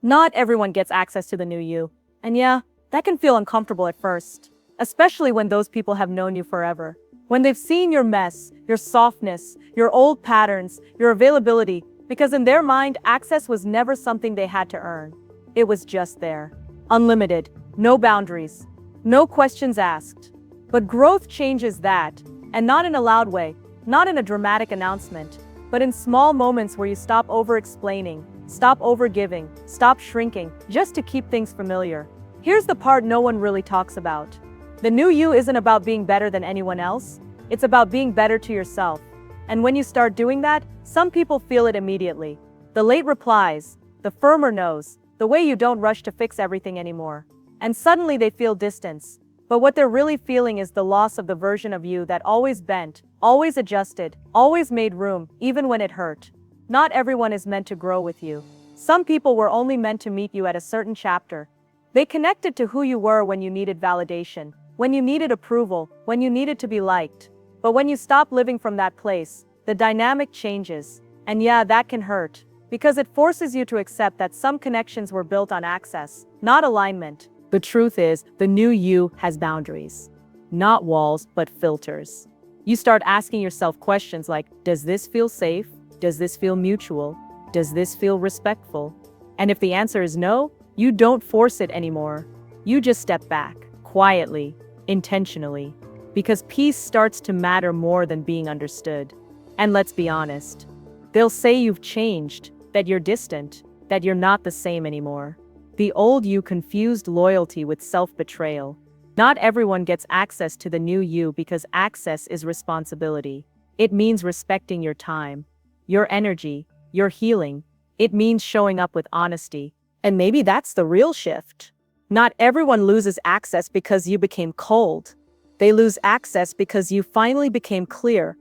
Not everyone gets access to the new you. And yeah, that can feel uncomfortable at first, especially when those people have known you forever. When they've seen your mess, your softness, your old patterns, your availability, because in their mind, access was never something they had to earn. It was just there. Unlimited, no boundaries, no questions asked. But growth changes that, and not in a loud way, not in a dramatic announcement, but in small moments where you stop over-explaining, stop over-giving, stop shrinking, just to keep things familiar. Here's the part no one really talks about. The new you isn't about being better than anyone else. It's about being better to yourself. And when you start doing that, some people feel it immediately. The late replies, the firmer no's, the way you don't rush to fix everything anymore. And suddenly they feel distance. But what they're really feeling is the loss of the version of you that always bent, always adjusted, always made room, even when it hurt. Not everyone is meant to grow with you. Some people were only meant to meet you at a certain chapter. They connected to who you were when you needed validation, when you needed approval, when you needed to be liked. But when you stop living from that place, the dynamic changes. And yeah, that can hurt, because it forces you to accept that some connections were built on access, not alignment. The truth is, the new you has boundaries. Not walls, but filters. You start asking yourself questions like, does this feel safe? Does this feel mutual? Does this feel respectful? And if the answer is no, you don't force it anymore. You just step back, quietly, intentionally, because peace starts to matter more than being understood. And let's be honest, they'll say you've changed, that you're distant, that you're not the same anymore. The old you confused loyalty with self-betrayal. Not everyone gets access to the new you because access is responsibility. It means respecting your time, your energy, your healing. It means showing up with honesty. And maybe that's the real shift. Not everyone loses access because you became cold. They lose access because you finally became clear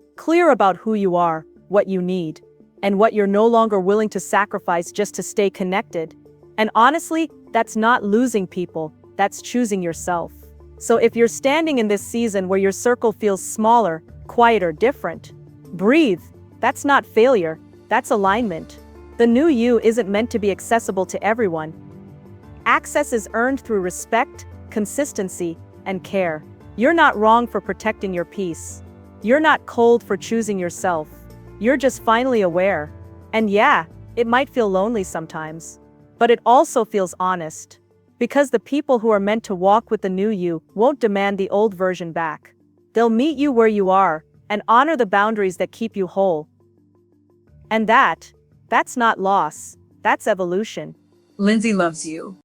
about who you are, what you need, and what you're no longer willing to sacrifice just to stay connected. And honestly, that's not losing people, that's choosing yourself. So if you're standing in this season where your circle feels smaller, quieter, different, breathe. That's not failure, that's alignment. The new you isn't meant to be accessible to everyone. Access is earned through respect, consistency, and care. You're not wrong for protecting your peace. You're not cold for choosing yourself. You're just finally aware. And yeah, it might feel lonely sometimes, but it also feels honest. Because the people who are meant to walk with the new you won't demand the old version back. They'll meet you where you are and honor the boundaries that keep you whole. And that's not loss, that's evolution. Lindsay loves you.